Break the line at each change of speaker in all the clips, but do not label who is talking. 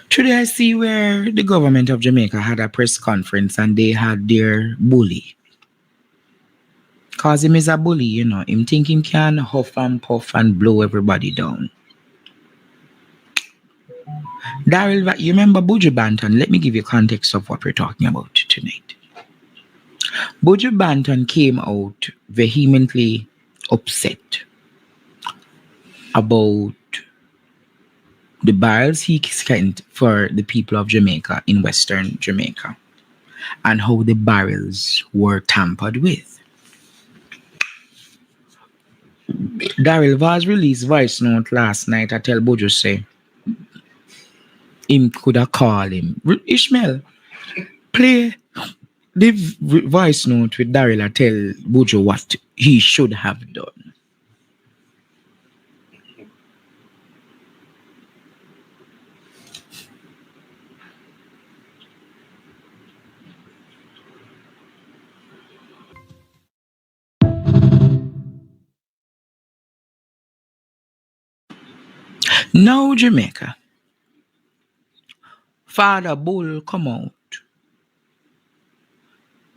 Today I see where the government of Jamaica had a press conference and they had their bully. Cause him is a bully, you know. Him think him can huff and puff and blow everybody down. Daryl, you remember Buju Banton? Let me give you context of what we're talking about tonight. Buju Banton came out vehemently upset about the barrels he sent for the people of Jamaica in Western Jamaica and how the barrels were tampered with. Daryl Vaz released voice note last night. I tell Buju say him could have called him. Ishmael, play the voice note with Daryl. I tell Buju what he should have done. Now Jamaica. Father Bull come out.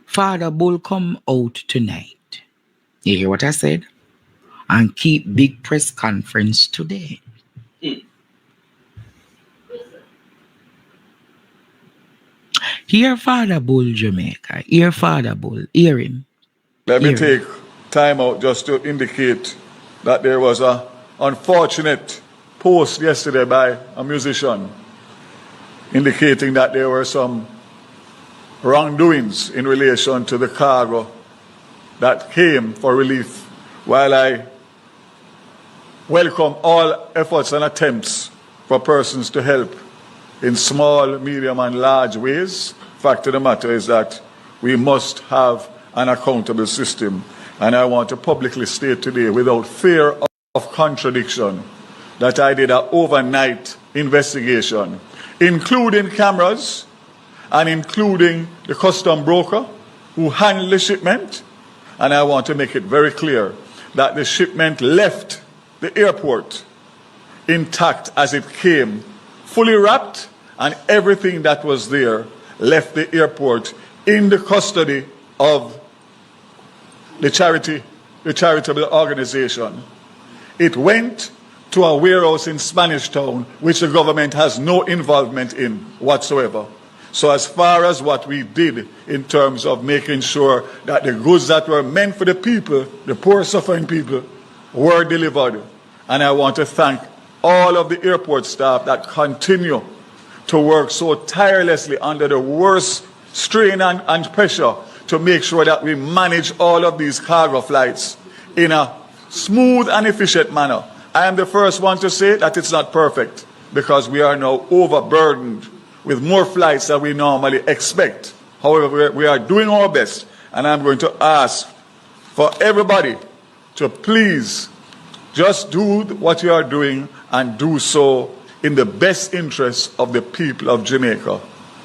Father Bull come out tonight. You hear what I said? And keep big press conference today. Hear Father Bull Jamaica. Hear Father Bull. Hear him.
Let me take time out just to indicate that there was an unfortunate post yesterday by a musician indicating that there were some wrongdoings in relation to the cargo that came for relief. While I welcome all efforts and attempts for persons to help in small, medium, and large ways, fact of the matter is that we must have an accountable system. And I want to publicly state today, without fear of contradiction, that I did an overnight investigation, including cameras and including the custom broker who handled the shipment. And I want to make it very clear that the shipment left the airport intact as it came, fully wrapped, and everything that was there left the airport in the custody of the charitable organization. It went to a warehouse in Spanish Town, which the government has no involvement in whatsoever. So as far as what we did in terms of making sure that the goods that were meant for the people, the poor suffering people, were delivered. And I want to thank all of the airport staff that continue to work so tirelessly under the worst strain and pressure to make sure that we manage all of these cargo flights in a smooth and efficient manner. I am the first one to say that it's not perfect because we are now overburdened with more flights than we normally expect. However, we are doing our best, and I'm going to ask for everybody to please just do what you are doing and do so in the best interest of the people of Jamaica,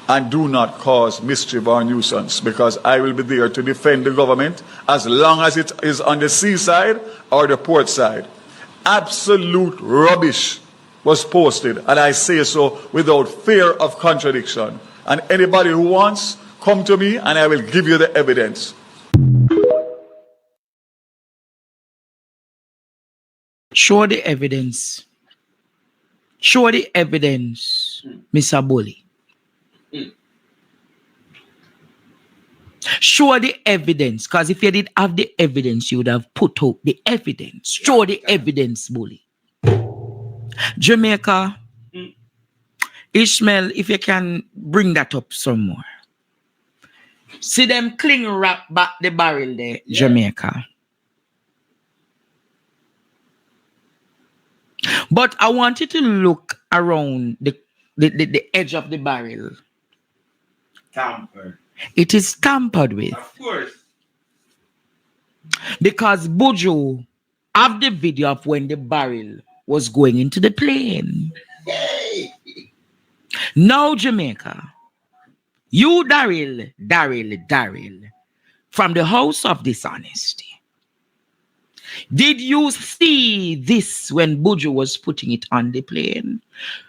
and do not cause mischief or nuisance, because I will be there to defend the government as long as it is on the seaside or the port side. Absolute rubbish was posted, and I say so without fear of contradiction. And anybody who wants, come to me and I will give you the evidence.
Show the evidence. Show the evidence, Mr. Bully. Show the evidence, because if you did have the evidence, you would have put out the evidence. Show the evidence, Bully. Jamaica, Ishmael, if you can bring that up some more. See them cling wrap back the barrel there, Jamaica. But I want you to look around the edge of the barrel.
Tampered.
It is tampered with.
Of course.
Because Buju have the video of when the barrel was going into the plane.
Hey.
Now, Jamaica, you, Daryl, from the house of dishonesty, Did you see this when Buju was putting it on the plane?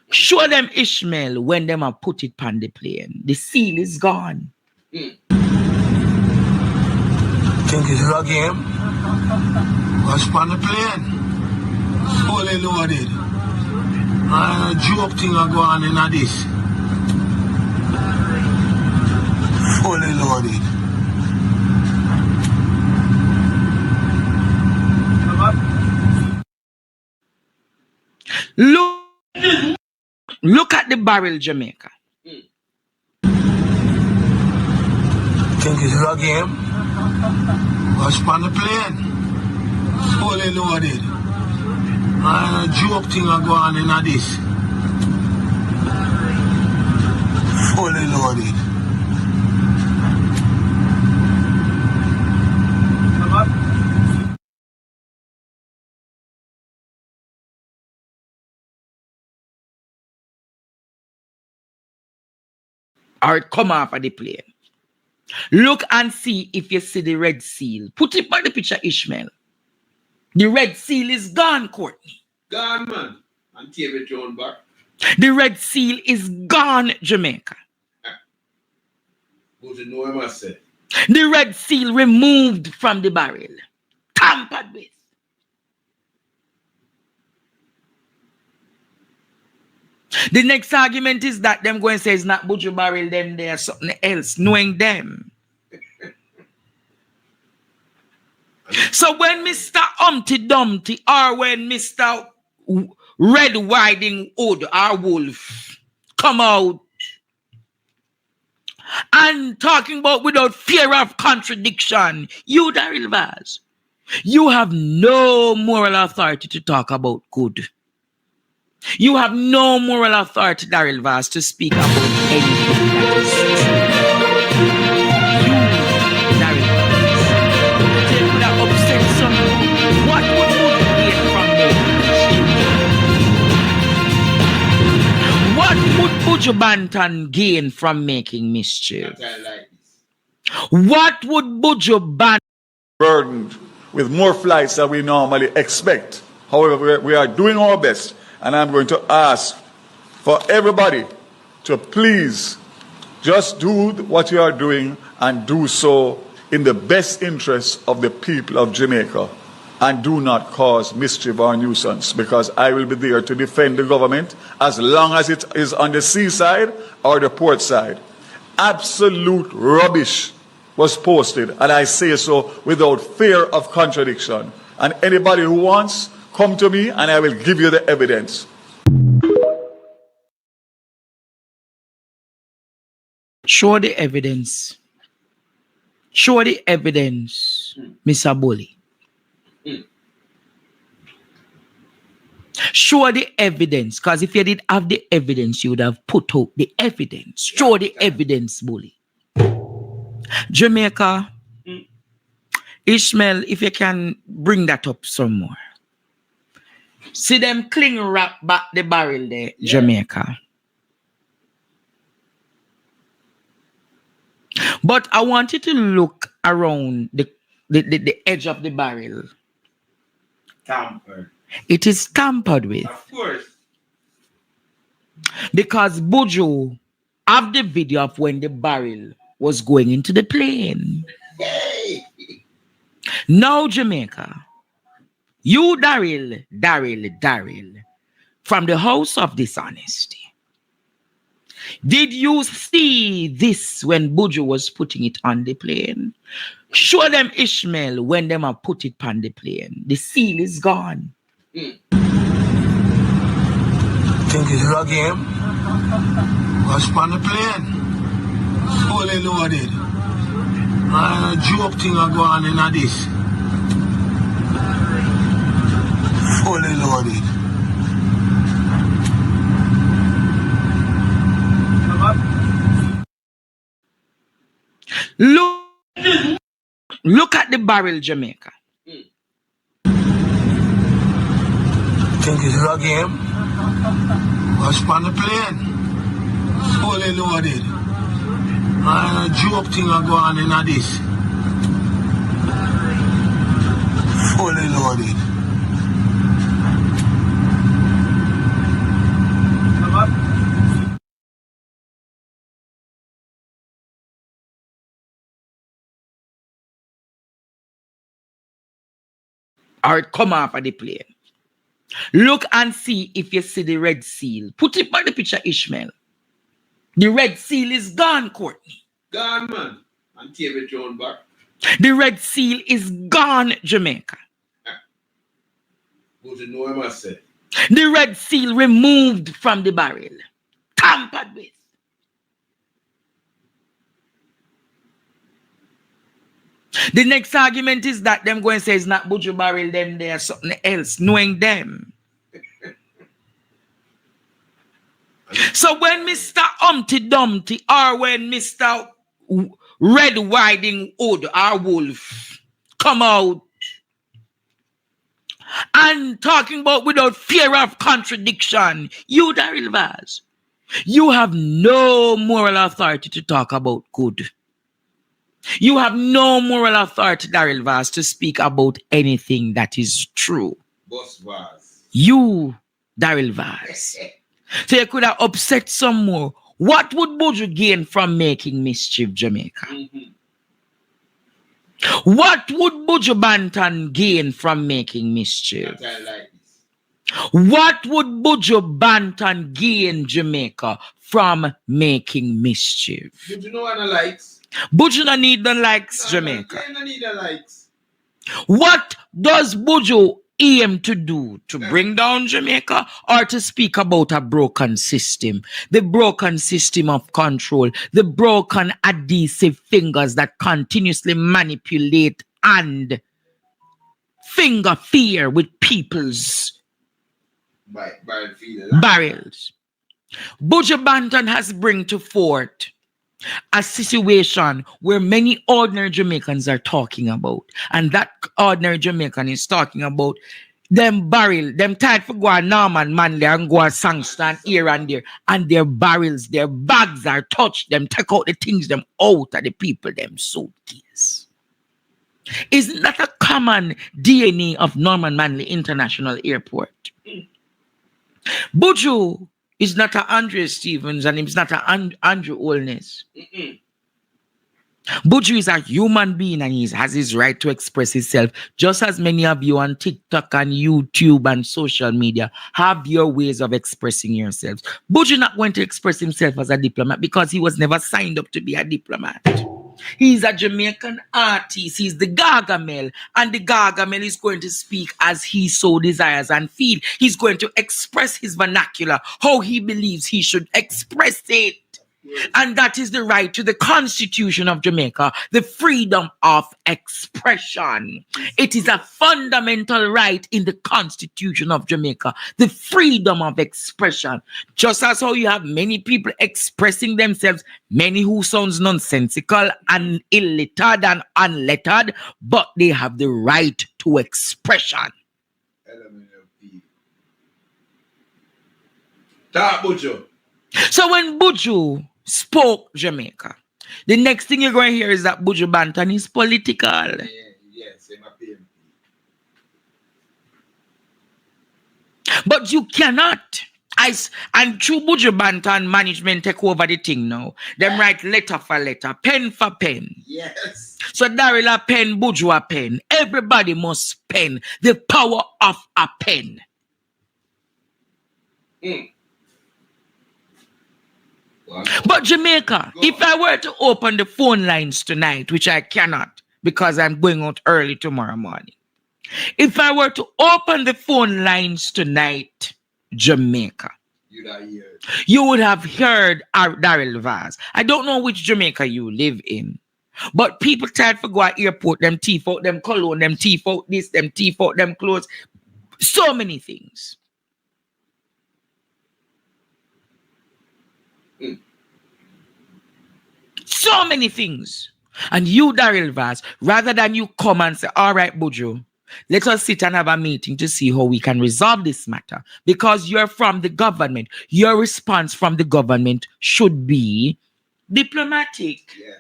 Show them Ishmael when them have put it on the plane. The seal is gone.
Think it's a game? Was on the plane. Fully loaded. And a joke thing are going in this. Fully loaded.
Look at the barrel, Jamaica.
Think it's a game? Was on the plane. Fully loaded. And a joke thing are going in this. Fully loaded.
Or come off of the plane. Look and see if you see the red seal. Put it by the picture, Ishmael. The red seal is gone, Courtney.
Gone, man. And tear it on back.
The red seal is gone, Jamaica.
But you know what I must say.
The red seal removed from the barrel. Tampered with. The next argument is that them going to say it's not Buju barrel, then there's something else, knowing them. So when Mr. Humpty Dumpty or when Mr. Red Riding Hood or Wolf come out and talking about without fear of contradiction, you, Daryl Vaz, you have no moral authority to talk about good. You have no moral authority, Daryl Vaz, to speak about anything that is true. You, Daryl Vaz, they could have upset someone. What would Buju gain from making mischief? What would Buju Banton gain from making mischief?
Like
What would Buju Banton
burdened with more flights than we normally expect. However, we are doing our best, and I'm going to ask for everybody to please just do what you are doing and do so in the best interest of the people of Jamaica, and do not cause mischief or nuisance, because I will be there to defend the government as long as it is on the seaside or the port side. Absolute rubbish was posted, and I say so without fear of contradiction. And anybody who wants, come to me and I will give you the evidence.
show the evidence? Show the evidence, Mr. Bully. Show the evidence, because if you did have the evidence, you would have put out the evidence. Show the evidence, Bully. Jamaica, Ishmael, if you can bring that up some more. See them cling wrap back the barrel there, Jamaica. But I want you to look around the edge of the barrel.
Tampered.
It is tampered with.
Of course.
Because Buju have the video of when the barrel was going into the plane. Now, Jamaica, you, Daryl, from the house of dishonesty, did you see this when Buju was putting it on the plane? Show them Ishmael when them have put it on the plane. The seal is gone.
Think it's a game? Was on the plane. Fully loaded. And a joke thing are going in this. Fully loaded.
Look at the barrel, Jamaica.
Think it's a game? Was on the plane. Fully loaded. And a joke thing are going in this. Fully loaded.
Or it come off of the plane. Look and see if you see the red seal. Put it by the picture, Ishmael. The red seal is gone, Courtney.
Gone, man. And take it on back.
The red seal is gone, Jamaica.
But you know what I said.
The red seal removed from the barrel. Tampered with. The next argument is that them going to say it's not Buju barrel, them there something else, knowing them. So when Mr. Humpty Dumpty or when Mr. Red Riding Hood or Wolf come out and talking about without fear of contradiction, you, Daryl Vaz, you have no moral authority to talk about good. You have no moral authority, Daryl Vaz, to speak about anything that is true.
Boss Vaz.
You, Daryl Vaz. So you could have upset some more. What would Buju gain from making mischief, Jamaica?
Mm-hmm.
What would Buju Banton gain from making mischief?
I like this.
What would Buju Banton gain, Jamaica, from making mischief?
But you know what I likes?
Buju no need the likes, Jamaica.
I need the likes.
What does Buju aim to do? To bring down Jamaica or to speak about a broken system? The broken system of control, the broken adhesive fingers that continuously manipulate and finger fear with people's barrels. Buju Banton has bring to forth a situation where many ordinary Jamaicans are talking about. And that ordinary Jamaican is talking about them barrel, them tied for go on Norman Manley and go on Sangston here and there. And their barrels, their bags are touched. Them take out the things them out of the people, them suitcase. Isn't that a common DNA of Norman Manley International Airport? Buju is not a Andre Stevens and he's not a Andrew Olness. Buju is a human being and he has his right to express himself, just as many of you on TikTok and YouTube and social media have your ways of expressing yourselves. Buju not going to express himself as a diplomat because he was never signed up to be a diplomat. He's a Jamaican artist. He's the Gargamel. And the Gargamel is going to speak as he so desires and feel. He's going to express his vernacular, how he believes he should express it. And that is the right to the Constitution of Jamaica, the freedom of expression. It is a fundamental right in the Constitution of Jamaica, the freedom of expression. Just as how you have many people expressing themselves, many who sounds nonsensical and illiterate and unlettered, but they have the right to expression. So when Buju spoke Jamaica, the next thing you're going to hear is that Buju Banton is political.
Yes,
but you cannot. And through Buju Banton, management take over the thing now. Them write letter for letter, pen for pen.
Yes.
So Daryl a pen, Buju a pen. Everybody must pen. The power of a pen. But Jamaica, if I were to open the phone lines tonight, which I cannot because I'm going out early tomorrow morning. If I were to open the phone lines tonight, Jamaica, you would have heard Daryl Vaz. I don't know which Jamaica you live in, but people tried to go at airport, them teeth out, them cologne, them teeth out this, them teeth out, them clothes. So many things. So many things. And you, Daryl Vaz, rather than you come and say, all right, Buju, let us sit and have a meeting to see how we can resolve this matter. Because you're from the government. Your response from the government should be diplomatic.
Yeah.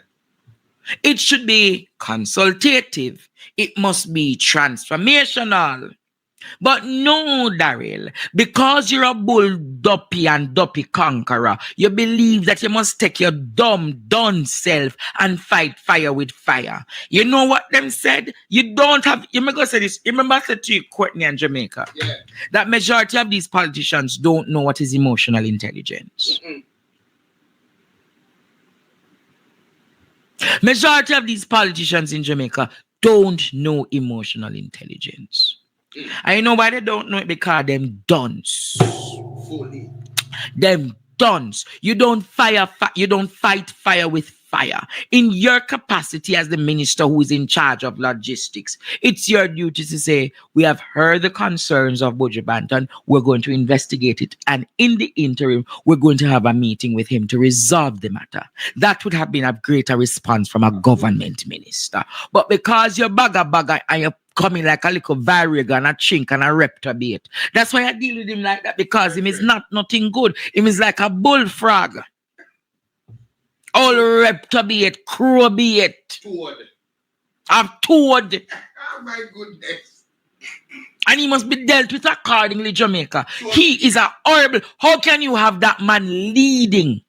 It should be consultative. It must be transformational. But no, Daryl, because you're a bull duppy and duppy conqueror, you believe that you must take your dumb, done self and fight fire with fire. You know what them said? You don't have, you may go say this, you remember I said to you, Courtney and Jamaica, that majority of these politicians don't know what is emotional intelligence. Majority of these politicians in Jamaica don't know emotional intelligence. I know why they don't know it, because them dunce.
Fully.
Them dunce. You don't fight fire with fire. In your capacity as the minister who is in charge of logistics, it's your duty to say, we have heard the concerns of Buju Banton, we're going to investigate it, and in the interim, we're going to have a meeting with him to resolve the matter. That would have been a greater response from a government minister. But because you're bagger and you're coming like a little varrig and a chink and a reptobate, that's why I deal with him like that, because him is nothing good. Him is like a bullfrog. All reptobate, crowbait.
Toad.
I've toad.
Oh my goodness.
And he must be dealt with accordingly, Jamaica. He is a horrible. How can you have that man leading?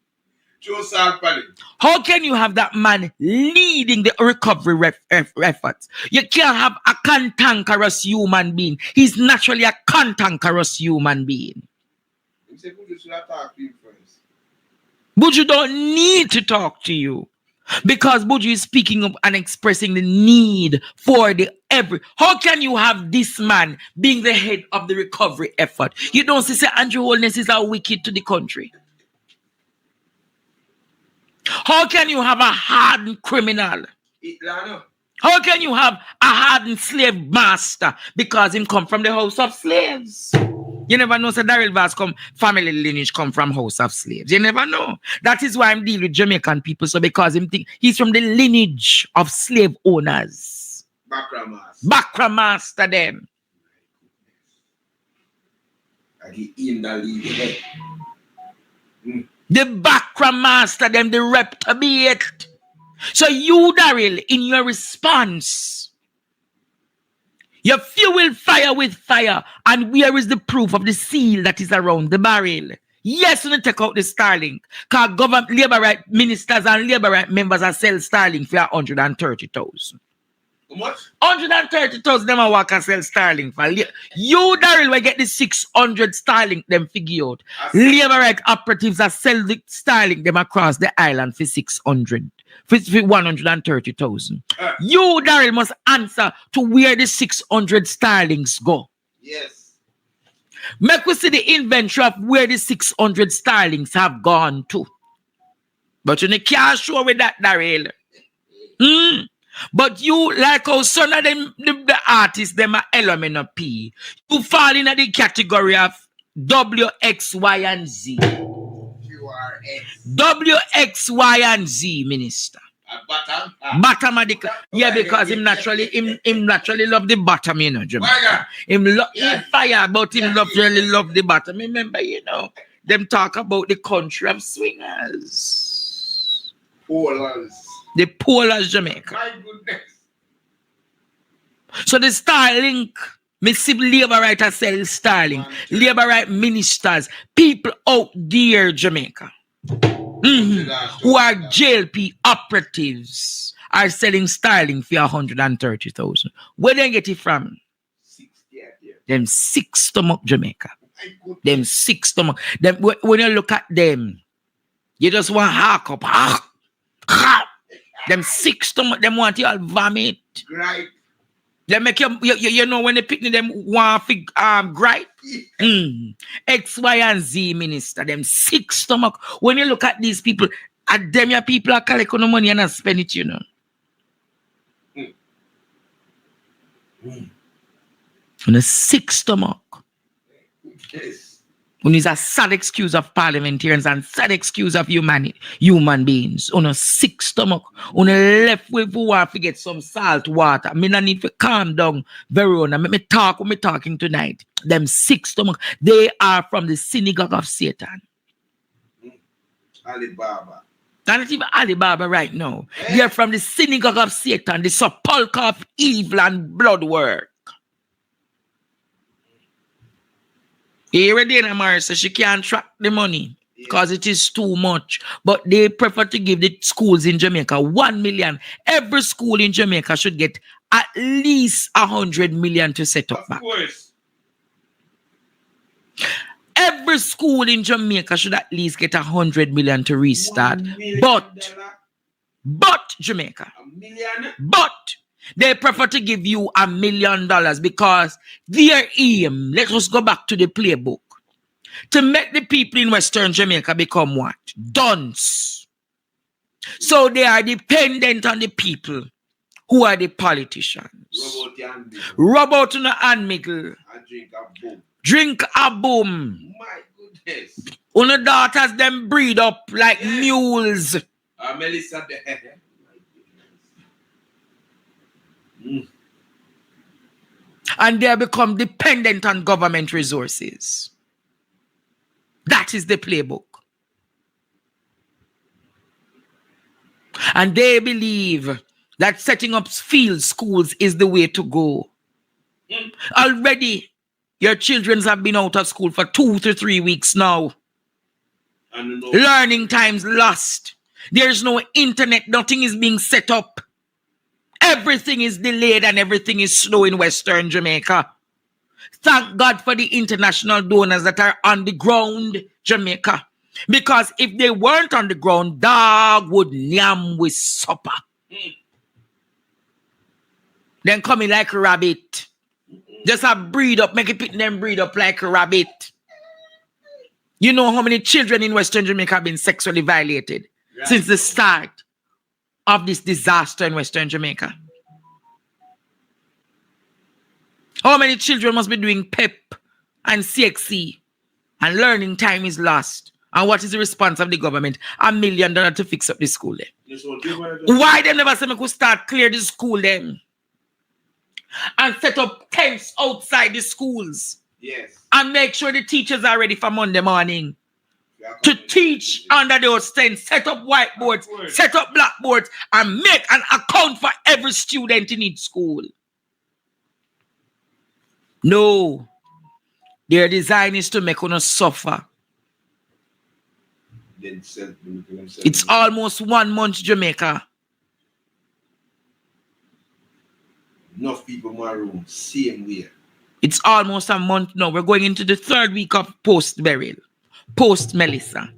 How can you have that man leading the recovery efforts? You can't have a cantankerous human being. He's naturally a cantankerous human being. Buju don't need to talk to you, because Buju is speaking up and expressing the need for the every. How can you have this man being the head of the recovery effort? You don't see Andrew Holness is a wicked to the country. How can you have a hardened criminal? How can you have a hardened slave master because him come from the house of slaves? You never know, so Daryl Vaz family lineage come from house of slaves. You never know. That is why I'm dealing with Jamaican people. So because him think he's from the lineage of slave owners. Bakra master them. The Bakra master them, the reptobate. So you, Daryl, in your response, you fuel fire with fire. And where is the proof of the seal that is around the barrel? Yes, we take out the Starlink. Because government, labor right ministers and labor right members are sell Starlink for 130,000.
How much?
130,000 them a walk and sell Starlink for. You, Daryl, will get the 600 Starlink them figure out. Labor right operatives are sell the Starlink them across the island for 600. For 130,000. You, Daryl, must answer to where the 600 Starlinks go.
Yes.
Make we see the inventory of where the 600 Starlinks have gone to. But you can't show with that, Daryl. But you, like how some of them, the artists, them are element of P. You fall in the category of W, X, Y, and Z. W, X, Y, and Z, minister. Bottom of the yeah, because him naturally love the bottom, you know, Jamaica. Him fire, but him really love the bottom. Remember, you know, them talk about the country of swingers.
Polars.
The Polars, Jamaica.
My goodness.
So the Starlink, me see labor right sell Starlink, labor right ministers, people out there, Jamaica, who are JLP operatives, are selling Starlink for 130,000. Where they get it from?
60, yeah.
Them sick stomach, Jamaica. Them sick stomach. Them when you look at them, you just want hack up. Them sick stomach, them want you all vomit.
Right.
They make you know when they pick them one fig gripe. X, Y, and Z minister, them sick stomach. When you look at these people, at them your people are collecting the money and not spend it, you know. On a sick stomach.
Yes.
When is a sad excuse of parliamentarians and sad excuse of human beings. On a sick stomach. On a left way for want to get some salt water. Me not need to calm down, Verona. Me talk what me talking tonight. Them sick stomach. They are from the synagogue of Satan.
Alibaba.
Not even Alibaba right now. They're from the synagogue of Satan, the sepulchre of evil and blood work. Here again, Amara says she can't track the money because it is too much. But they prefer to give the schools in Jamaica 1 million. Every school in Jamaica should get at least 100 million to set up back.
Of course.
Every school in Jamaica should at least get 100 million to restart.
$1 million.
But Jamaica.
$1 million.
But they prefer to give you $1 million because their aim, let us go back to the playbook, to make the people in Western Jamaica become what? Dunce. So they are dependent on the people who are the politicians. Rub out on the hand middle.
And drink a boom.
Drink a boom.
My goodness.
On the daughters them breed up like mules.
Melissa there.
And they become dependent on government resources. That is the playbook. And they believe that setting up field schools is the way to go. Already, your children have been out of school for 2 to 3 weeks now. Learning times lost. There's no internet. Nothing is being set up. Everything is delayed and everything is slow in Western Jamaica. Thank God for the international donors that are on the ground, Jamaica. Because if they weren't on the ground, dog would yam with supper. Then coming like a rabbit. Just a breed up, make it pit them breed up like a rabbit. You know how many children in Western Jamaica have been sexually violated since the start of this disaster in Western Jamaica? How many children must be doing PEP and CXC and learning time is lost? And what is the response of the government? $1 million to fix up the school then. Why they never say we could start clear the school then? And set up tents outside the schools.
Yes.
And make sure the teachers are ready for Monday morning. To teach under those tents, set up whiteboards, set up blackboards, and make an account for every student in each school. No. Their design is to make us suffer. It's almost 1 month, Jamaica.
Enough people in my room, same way.
It's almost a month now. We're going into the 3rd week of post-burial. Post-Melissa.